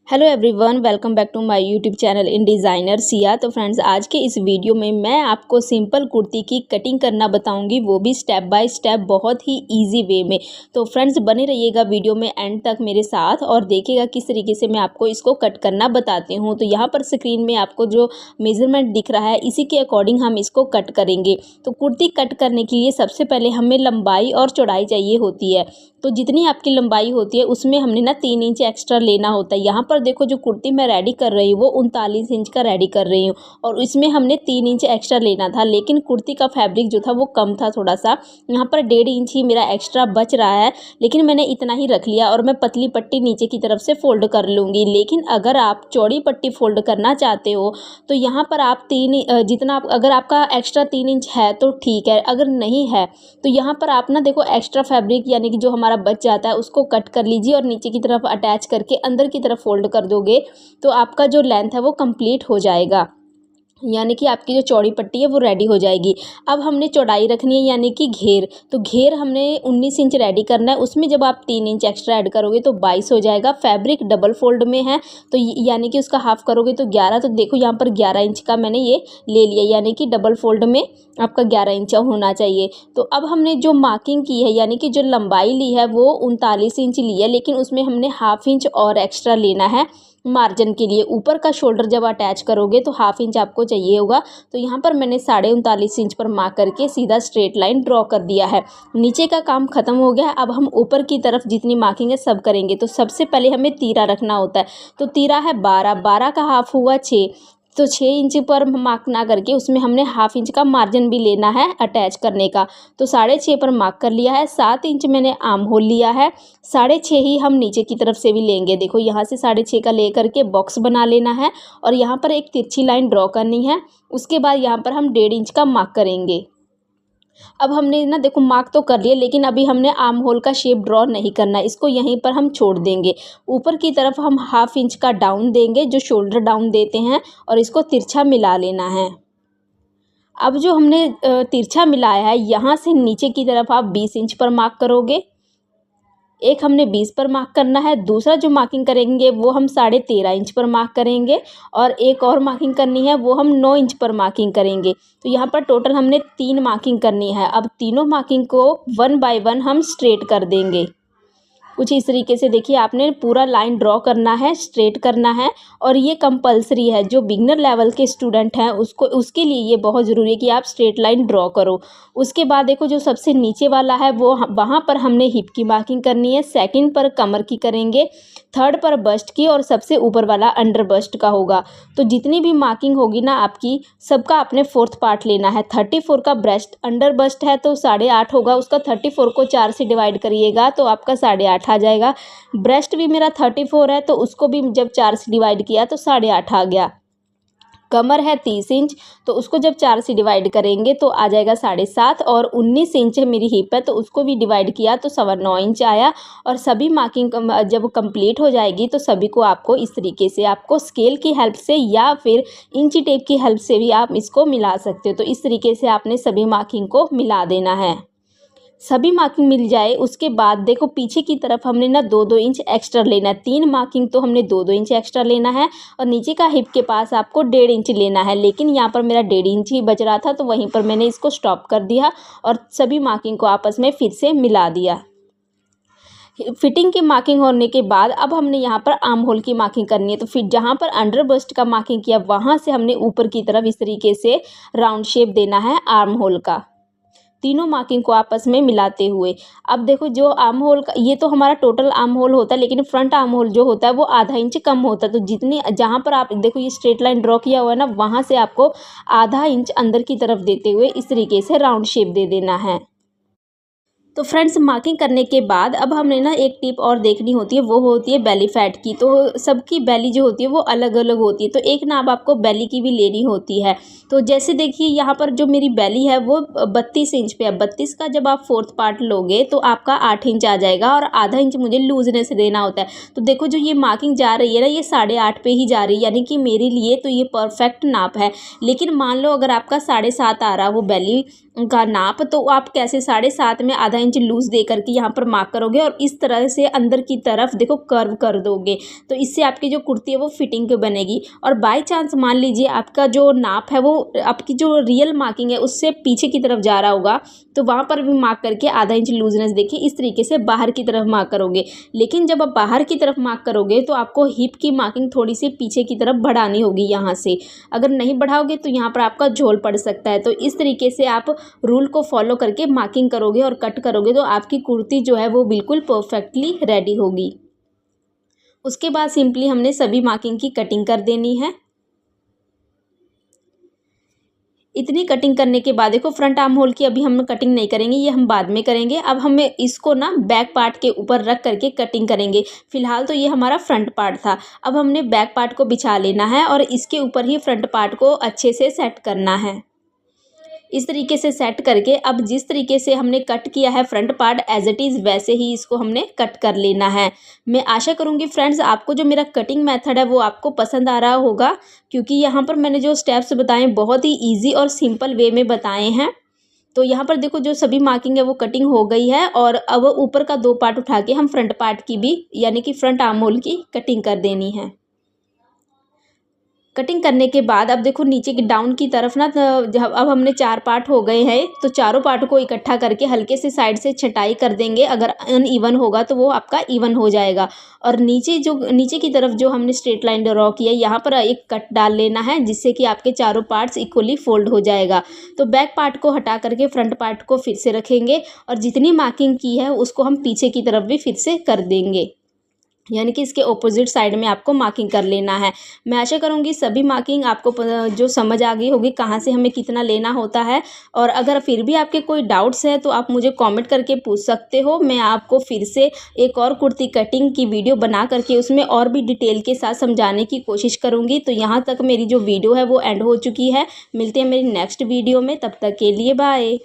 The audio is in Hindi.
Hello everyone, welcome back to my YouTube channel in designer Siya. तो फ्रेंड्स, आज के इस वीडियो में मैं आपको सिंपल कुर्ती की कटिंग करना बताऊंगी, वो भी स्टेप बाय स्टेप बहुत ही इजी वे में। तो फ्रेंड्स, बने रहिएगा वीडियो में एंड तक मेरे साथ और देखिएगा किस तरीके से मैं आपको इसको कट करना बताती हूँ। तो यहाँ पर स्क्रीन में आपको जो मेज़रमेंट दिख रहा है, इसी के अकॉर्डिंग हम इसको कट करेंगे। तो कुर्ती कट करने के लिए सबसे पहले हमें लंबाई और चौड़ाई चाहिए होती है। तो जितनी आपकी लंबाई होती है उसमें हमने ना 3 इंच एक्स्ट्रा लेना होता है। यहाँ पर देखो, जो कुर्ती मैं रेडी कर रही हूँ वो 39 इंच का रेडी कर रही हूँ और इसमें हमने 3 इंच एक्स्ट्रा लेना था, लेकिन कुर्ती का फैब्रिक जो था वो कम था थोड़ा सा। यहाँ पर 1.5 इंच ही मेरा एक्स्ट्रा बच रहा है, लेकिन मैंने इतना ही रख लिया और मैं पतली पट्टी नीचे की तरफ से फोल्ड कर लूँगी। लेकिन अगर आप चौड़ी पट्टी फोल्ड करना चाहते हो तो यहाँ पर आप जितना अगर आपका एक्स्ट्रा 3 इंच है तो ठीक है, अगर नहीं है तो यहाँ पर आप ना देखो, एक्स्ट्रा फैब्रिक यानी कि जो हमारा बच जाता है उसको कट कर लीजिए और नीचे की तरफ अटैच करके अंदर की तरफ फोल्ड कर दोगे तो आपका जो लेंथ है वो कंप्लीट हो जाएगा, यानी कि आपकी जो चौड़ी पट्टी है वो रेडी हो जाएगी। अब हमने चौड़ाई रखनी है, यानी कि घेर। तो घेर हमने 19 इंच रेडी करना है, उसमें जब आप 3 इंच एक्स्ट्रा ऐड करोगे तो 22 हो जाएगा। फैब्रिक डबल फोल्ड में है तो यानी कि उसका हाफ करोगे तो 11। तो देखो यहाँ पर 11 इंच का मैंने ये ले लिया, यानी कि डबल फोल्ड में आपका 11 इंच होना चाहिए। तो अब हमने जो मार्किंग की है, यानी कि जो लंबाई ली है वो 39 इंच ली है, लेकिन उसमें हमने हाफ इंच और एक्स्ट्रा लेना है मार्जिन के लिए। ऊपर का शोल्डर जब अटैच करोगे तो हाफ इंच आपको चाहिए होगा। तो यहाँ पर मैंने 39.5 इंच पर मार्क करके सीधा स्ट्रेट लाइन ड्रॉ कर दिया है। नीचे का काम खत्म हो गया। अब हम ऊपर की तरफ जितनी मार्किंग है सब करेंगे। तो सबसे पहले हमें तीरा रखना होता है। तो तीरा है 12 का हाफ हुआ 6। तो 6 इंच पर मार्क ना करके उसमें हमने हाफ इंच का मार्जिन भी लेना है अटैच करने का। तो 6.5 पर मार्क कर लिया है। 7 इंच मैंने आर्म होल लिया है। 6.5 ही हम नीचे की तरफ से भी लेंगे। देखो, यहाँ से 6.5 का ले करके बॉक्स बना लेना है और यहाँ पर एक तिरछी लाइन ड्रॉ करनी है। उसके बाद यहाँ पर हम 1.5 इंच का मार्क करेंगे। अब हमने ना देखो, मार्क तो कर लिए, लेकिन अभी हमने आर्म होल का शेप ड्रॉ नहीं करना, इसको यहीं पर हम छोड़ देंगे। ऊपर की तरफ हम हाफ इंच का डाउन देंगे, जो शोल्डर डाउन देते हैं, और इसको तिरछा मिला लेना है। अब जो हमने तिरछा मिलाया है, यहाँ से नीचे की तरफ आप 20 इंच पर मार्क करोगे। एक हमने 20 पर मार्क करना है, दूसरा जो मार्किंग करेंगे वो हम 13.5 इंच पर मार्क करेंगे और एक और मार्किंग करनी है वो हम 9 इंच पर मार्किंग करेंगे। तो यहाँ पर टोटल हमने 3 मार्किंग करनी है। अब तीनों मार्किंग को 1 बाय 1 हम स्ट्रेट कर देंगे। कुछ इस तरीके से देखिए, आपने पूरा लाइन ड्रॉ करना है, स्ट्रेट करना है और ये कंपलसरी है। जो बिगनर लेवल के स्टूडेंट हैं उसके लिए ये बहुत ज़रूरी है कि आप स्ट्रेट लाइन ड्रॉ करो। उसके बाद देखो, जो सबसे नीचे वाला है वो वहाँ पर हमने हिप की मार्किंग करनी है, सेकंड पर कमर की करेंगे, थर्ड पर बस्ट की और सबसे ऊपर वाला अंडर बस्ट का होगा। तो जितनी भी मार्किंग होगी ना आपकी, सबका आपने 4th पार्ट लेना है। 34 का ब्रेस्ट अंडर बस्ट है तो 8.5 होगा, उसका 34 को 4 से डिवाइड करिएगा तो आपका 8.5 आ जाएगा। ब्रेस्ट भी मेरा 34 है तो उसको भी जब 4 से डिवाइड किया तो 8.5 आ गया। कमर है 30 इंच तो उसको जब 4 से डिवाइड करेंगे तो आ जाएगा 7.5, और 19 इंच है मेरी हिप है तो उसको भी डिवाइड किया तो 9.25 इंच आया। और सभी मार्किंग जब कंप्लीट हो जाएगी तो सभी को आपको इस तरीके से, आपको स्केल की हेल्प से या फिर इंची टेप की हेल्प से भी आप इसको मिला सकते हो। तो इस तरीके से आपने सभी मार्किंग को मिला देना है। सभी मार्किंग मिल जाए उसके बाद देखो, पीछे की तरफ हमने ना 2-2 इंच एक्स्ट्रा लेना है। 3 मार्किंग तो हमने 2-2 इंच एक्स्ट्रा लेना है और नीचे का हिप के पास आपको 1.5 इंच लेना है, लेकिन यहाँ पर मेरा 1.5 इंच ही बच रहा था तो वहीं पर मैंने इसको स्टॉप कर दिया और सभी मार्किंग को आपस में फिर से मिला दिया। फिटिंग की मार्किंग होने के बाद अब हमने यहाँ पर आर्म होल की मार्किंग करनी है। तो फिर जहाँ पर अंडर बस्ट का मार्किंग किया वहाँ से हमने ऊपर की तरफ इस तरीके से राउंड शेप देना है आर्म होल का, तीनों मार्किंग को आपस में मिलाते हुए। अब देखो, जो आर्म होल का, ये तो हमारा टोटल आर्म होल होता है, लेकिन फ्रंट आर्म होल जो होता है वो आधा इंच कम होता है। तो जितनी, जहाँ पर आप देखो ये स्ट्रेट लाइन ड्रॉ किया हुआ है ना, वहाँ से आपको आधा इंच अंदर की तरफ देते हुए इस तरीके से राउंड शेप दे देना है। तो फ्रेंड्स, मार्किंग करने के बाद अब हमने ना एक टिप और देखनी होती है, वो होती है बेली फैट की। तो सबकी बेली जो होती है वो अलग अलग होती है, तो एक नाप आपको बेली की भी लेनी होती है। तो जैसे देखिए, यहाँ पर जो मेरी बेली है वो 32 इंच पे है। 32 का जब आप 4th पार्ट लोगे तो आपका 8 इंच आ जाएगा और आधा इंच मुझे लूजनेस देना होता है। तो देखो, जो ये मार्किंग जा रही है ना, ये 8.5 पे ही जा रही है, यानी कि मेरे लिए तो ये परफेक्ट नाप है। लेकिन मान लो अगर आपका 7.5 आ रहा वो बेली का नाप, तो आप कैसे 7.5 में आधा इंच लूज़ दे करके यहाँ पर मार्क करोगे और इस तरह से अंदर की तरफ देखो कर्व कर दोगे। तो इससे आपकी जो कुर्ती है वो फिटिंग की बनेगी। और बाय चांस मान लीजिए आपका जो नाप है वो आपकी जो रियल मार्किंग है उससे पीछे की तरफ जा रहा होगा, तो वहाँ पर भी मार्क करके आधा इंच लूजनेस देखिए इस तरीके से बाहर की तरफ मार्क करोगे। लेकिन जब आप बाहर की तरफ मार्क करोगे तो आपको हिप की मार्किंग थोड़ी सी पीछे की तरफ बढ़ानी होगी यहाँ से। अगर नहीं बढ़ाओगे तो यहाँ पर आपका झोल पड़ सकता है। तो इस तरीके से आप रूल को फॉलो करके मार्किंग करोगे और कट करोगे तो आपकी कुर्ती जो है वो बिल्कुल परफेक्टली रेडी होगी। उसके बाद सिंपली हमने सभी मार्किंग की कटिंग कर देनी है। इतनी कटिंग करने के बाद देखो फ्रंट आर्म होल की अभी हम कटिंग नहीं करेंगे, ये हम बाद में करेंगे। अब हमें इसको ना बैक पार्ट के ऊपर रख करके कटिंग करेंगे। फिलहाल तो ये हमारा फ्रंट पार्ट था। अब हमने बैक पार्ट को बिछा लेना है और इसके ऊपर ही फ्रंट पार्ट को अच्छे से सेट करना है। इस तरीके से सेट करके अब जिस तरीके से हमने कट किया है front part as it is वैसे ही इसको हमने कट कर लेना है। मैं आशा करूँगी फ्रेंड्स आपको जो मेरा कटिंग मेथड है वो आपको पसंद आ रहा होगा, क्योंकि यहाँ पर मैंने जो स्टेप्स बताए बहुत ही ईजी और सिंपल वे में बताए हैं। तो यहाँ पर देखो जो सभी मार्किंग है वो कटिंग हो गई है और अब ऊपर का 2 पार्ट उठा के हम फ्रंट पार्ट की भी यानी कि फ्रंट आर्म होल की कटिंग कर देनी है। कटिंग करने के बाद अब देखो नीचे की डाउन की तरफ ना जब अब हमने 4 पार्ट हो गए हैं तो चारों पार्ट को इकट्ठा करके हल्के से साइड से छटाई कर देंगे। अगर अनइवन होगा तो वो आपका इवन हो जाएगा। और नीचे की तरफ जो हमने स्ट्रेट लाइन ड्रॉ की है यहाँ पर एक कट डाल लेना है, जिससे कि आपके चारों पार्ट्स इक्वली फोल्ड हो जाएगा। तो बैक पार्ट को हटा करके फ्रंट पार्ट को फिर से रखेंगे और जितनी मार्किंग की है उसको हम पीछे की तरफ भी फिर से कर देंगे, यानी कि इसके ऑपोजिट साइड में आपको मार्किंग कर लेना है। मैं आशा करूँगी सभी मार्किंग आपको जो समझ आ गई होगी कहाँ से हमें कितना लेना होता है। और अगर फिर भी आपके कोई डाउट्स है तो आप मुझे कमेंट करके पूछ सकते हो। मैं आपको फिर से एक और कुर्ती कटिंग की वीडियो बना करके उसमें और भी डिटेल के साथ समझाने की कोशिश करूँगी। तो यहाँ तक मेरी जो वीडियो है वो एंड हो चुकी है। मिलते हैं मेरी नेक्स्ट वीडियो में, तब तक के लिए बाय।